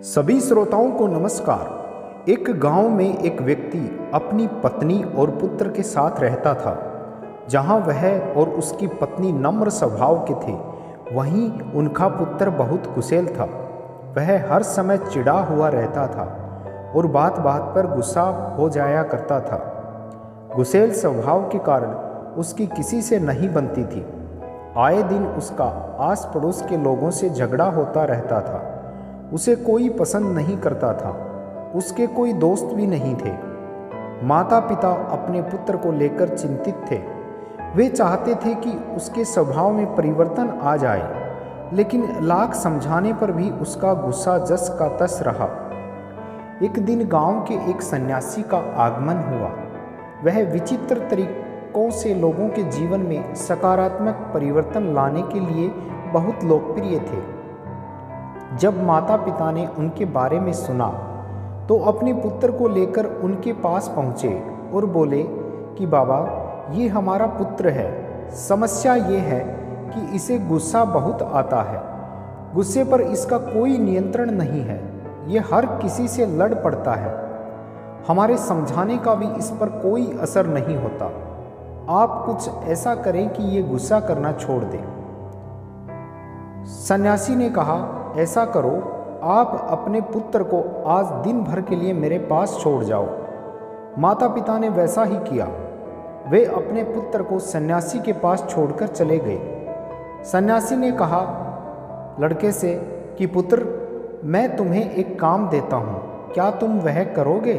सभी श्रोताओं को नमस्कार। एक गांव में एक व्यक्ति अपनी पत्नी और पुत्र के साथ रहता था। जहां वह और उसकी पत्नी नम्र स्वभाव के थे, वहीं उनका पुत्र बहुत कुशल था। वह हर समय चिढ़ा हुआ रहता था और बात बात पर गुस्सा हो जाया करता था। कुशल स्वभाव के कारण उसकी किसी से नहीं बनती थी। आए दिन उसका आस पड़ोस के लोगों से झगड़ा होता रहता था। उसे कोई पसंद नहीं करता था। उसके कोई दोस्त भी नहीं थे। माता पिता अपने पुत्र को लेकर चिंतित थे। वे चाहते थे कि उसके स्वभाव में परिवर्तन आ जाए, लेकिन लाख समझाने पर भी उसका गुस्सा जस का तस रहा। एक दिन गांव के एक सन्यासी का आगमन हुआ। वह विचित्र तरीकों से लोगों के जीवन में सकारात्मक परिवर्तन लाने के लिए बहुत लोकप्रिय थे। जब माता पिता ने उनके बारे में सुना तो अपने पुत्र को लेकर उनके पास पहुँचे और बोले कि बाबा, ये हमारा पुत्र है। समस्या ये है कि इसे गुस्सा बहुत आता है। गुस्से पर इसका कोई नियंत्रण नहीं है। ये हर किसी से लड़ पड़ता है। हमारे समझाने का भी इस पर कोई असर नहीं होता। आप कुछ ऐसा करें कि ये गुस्सा करना छोड़ दे। सन्यासी ने कहा, ऐसा करो, आप अपने पुत्र को आज दिन भर के लिए मेरे पास छोड़ जाओ। माता पिता ने वैसा ही किया। वे अपने पुत्र को सन्यासी के पास छोड़कर चले गए। सन्यासी ने कहा लड़के से कि पुत्र, मैं तुम्हें एक काम देता हूँ, क्या तुम वह करोगे?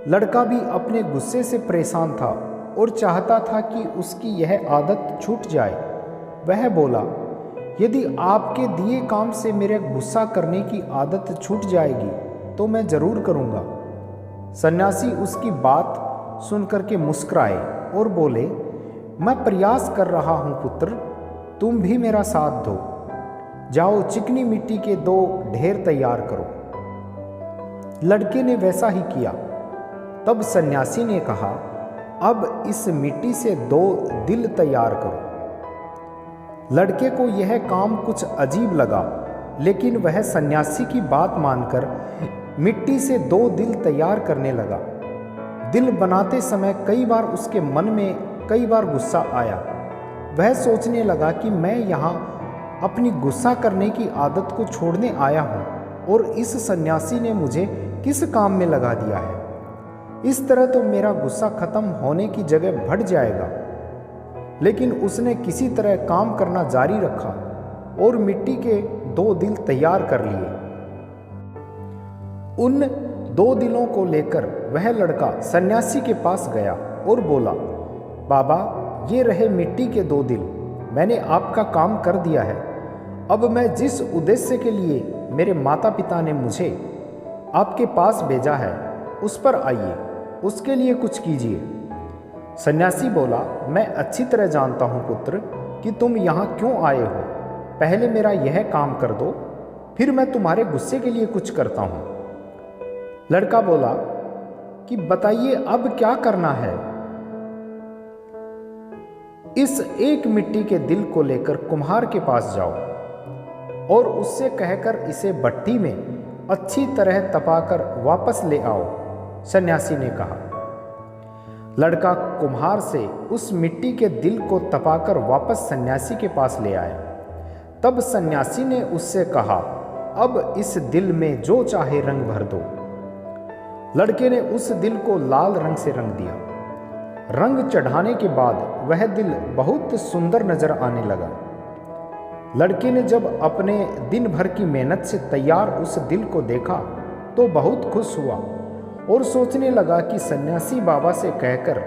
लड़का भी अपने गुस्से से परेशान था और चाहता था कि उसकी यह आदत छूट जाए। वह बोला, यदि आपके दिए काम से मेरे गुस्सा करने की आदत छूट जाएगी तो मैं जरूर करूँगा। सन्यासी उसकी बात सुनकर के मुस्कुराए और बोले, मैं प्रयास कर रहा हूँ पुत्र, तुम भी मेरा साथ दो। जाओ, चिकनी मिट्टी के 2 ढेर तैयार करो। लड़के ने वैसा ही किया। तब सन्यासी ने कहा, अब इस मिट्टी से 2 दिल तैयार करो। लड़के को यह काम कुछ अजीब लगा, लेकिन वह सन्यासी की बात मानकर मिट्टी से 2 दिल तैयार करने लगा। दिल बनाते समय कई बार उसके मन में कई बार गुस्सा आया। वह सोचने लगा कि मैं यहाँ अपनी गुस्सा करने की आदत को छोड़ने आया हूँ और इस सन्यासी ने मुझे किस काम में लगा दिया है। इस तरह तो मेरा गुस्सा खत्म होने की जगह बढ़ जाएगा। लेकिन उसने किसी तरह काम करना जारी रखा और मिट्टी के 2 दिल तैयार कर लिए। उन 2 दिलों को लेकर वह लड़का सन्यासी के पास गया और बोला, बाबा, ये रहे मिट्टी के 2 दिल। मैंने आपका काम कर दिया है। अब मैं जिस उद्देश्य के लिए मेरे माता पिता ने मुझे आपके पास भेजा है उस पर आइए, उसके लिए कुछ कीजिए। सन्यासी बोला, मैं अच्छी तरह जानता हूँ पुत्र कि तुम यहाँ क्यों आए हो। पहले मेरा यह काम कर दो, फिर मैं तुम्हारे गुस्से के लिए कुछ करता हूँ। लड़का बोला कि बताइए अब क्या करना है। इस एक मिट्टी के दिल को लेकर कुम्हार के पास जाओ और उससे कहकर इसे भट्टी में अच्छी तरह तपाकर वापस ले आओ, सन्यासी ने कहा। लड़का कुम्हार से उस मिट्टी के दिल को तपाकर वापस सन्यासी के पास ले आया। तब सन्यासी ने उससे कहा, अब इस दिल में जो चाहे रंग भर दो। लड़के ने उस दिल को लाल रंग से रंग दिया। रंग चढ़ाने के बाद वह दिल बहुत सुंदर नजर आने लगा। लड़के ने जब अपने दिन भर की मेहनत से तैयार उस दिल को देखा तो बहुत खुश हुआ और सोचने लगा कि सन्यासी बाबा से कहकर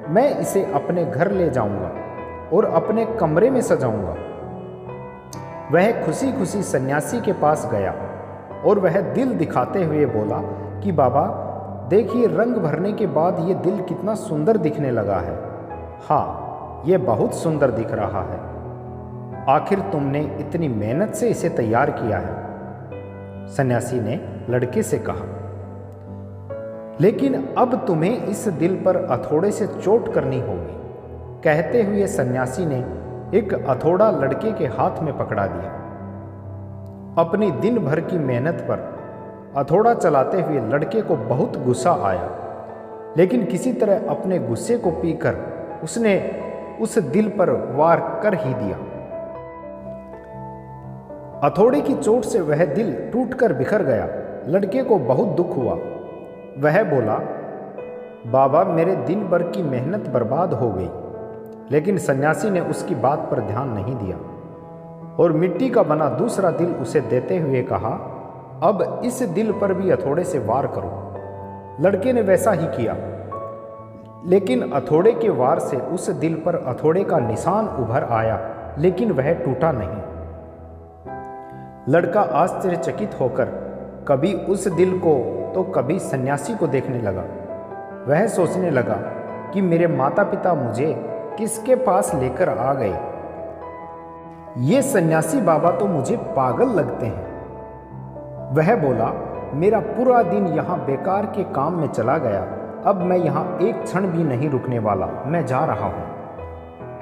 मैं इसे अपने घर ले जाऊंगा और अपने कमरे में सजाऊंगा। वह खुशी खुशी सन्यासी के पास गया और वह दिल दिखाते हुए बोला कि बाबा, देखिए, रंग भरने के बाद ये दिल कितना सुंदर दिखने लगा है। हाँ, ये बहुत सुंदर दिख रहा है। आखिर तुमने इतनी मेहनत से इसे तैयार किया है, सन्यासी ने लड़के से कहा। लेकिन अब तुम्हें इस दिल पर हथौड़े से चोट करनी होगी। कहते हुए सन्यासी ने एक हथौड़ा लड़के के हाथ में पकड़ा दिया। अपनी दिन भर की मेहनत पर हथौड़ा चलाते हुए लड़के को बहुत गुस्सा आया, लेकिन किसी तरह अपने गुस्से को पीकर उसने उस दिल पर वार कर ही दिया। हथौड़े की चोट से वह दिल टूटकर बिखर गया। लड़के को बहुत दुख हुआ। वह बोला, बाबा, मेरे दिन भर की मेहनत बर्बाद हो गई। लेकिन सन्यासी ने उसकी बात पर ध्यान नहीं दिया और मिट्टी का बना दूसरा दिल उसे देते हुए कहा, अब इस दिल पर भी हथौड़े से वार करो। लड़के ने वैसा ही किया, लेकिन हथौड़े के वार से उस दिल पर हथौड़े का निशान उभर आया, लेकिन वह टूटा नहीं। लड़का आश्चर्यचकित होकर कभी उस दिल को तो कभी सन्यासी को देखने लगा। वह सोचने लगा कि मेरे माता पिता मुझे किसके पास लेकर आ गए। ये सन्यासी बाबा तो मुझे पागल लगते हैं। वह बोला, मेरा पूरा दिन यहाँ बेकार के काम में चला गया। अब मैं यहाँ एक क्षण भी नहीं रुकने वाला, मैं जा रहा हूँ।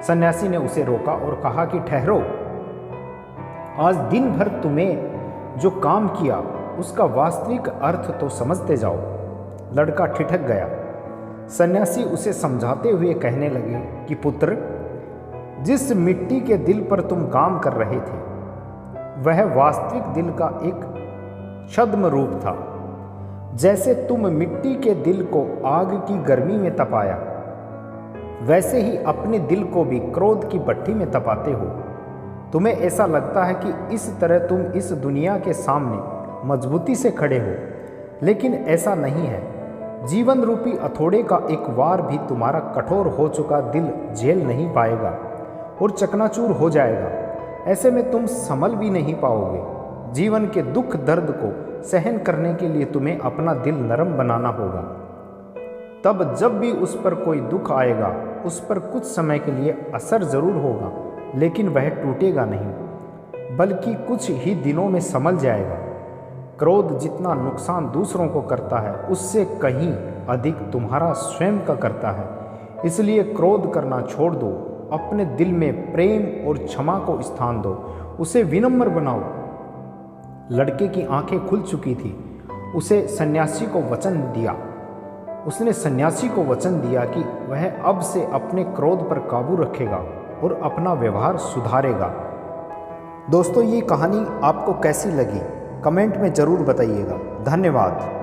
सन्यासी ने उसे रोका और कहा कि ठहरो, आज दिन भर तुम्हें जो काम किया उसका वास्तविक अर्थ तो समझते जाओ। लड़का ठिठक गया। सन्यासी उसे समझाते हुए कहने लगे कि पुत्र, जिस मिट्टी के दिल पर तुम काम कर रहे थे वह वास्तविक दिल का एक छद्म रूप था। जैसे तुम मिट्टी के दिल को आग की गर्मी में तपाया, वैसे ही अपने दिल को भी क्रोध की भट्ठी में तपाते हो। तुम्हें ऐसा लगता है कि इस तरह तुम इस दुनिया के सामने मजबूती से खड़े हो, लेकिन ऐसा नहीं है। जीवन रूपी हथौड़े का एक वार भी तुम्हारा कठोर हो चुका दिल झेल नहीं पाएगा और चकनाचूर हो जाएगा। ऐसे में तुम संभल भी नहीं पाओगे। जीवन के दुख दर्द को सहन करने के लिए तुम्हें अपना दिल नरम बनाना होगा। तब जब भी उस पर कोई दुख आएगा, उस पर कुछ समय के लिए असर जरूर होगा, लेकिन वह टूटेगा नहीं, बल्कि कुछ ही दिनों में संभल जाएगा। क्रोध जितना नुकसान दूसरों को करता है, उससे कहीं अधिक तुम्हारा स्वयं का करता है। इसलिए क्रोध करना छोड़ दो। अपने दिल में प्रेम और क्षमा को स्थान दो, उसे विनम्र बनाओ। लड़के की आंखें खुल चुकी थी। उसने सन्यासी को वचन दिया कि वह अब से अपने क्रोध पर काबू रखेगा और अपना व्यवहार सुधारेगा। दोस्तों, ये कहानी आपको कैसी लगी कमेंट में ज़रूर बताइएगा। धन्यवाद।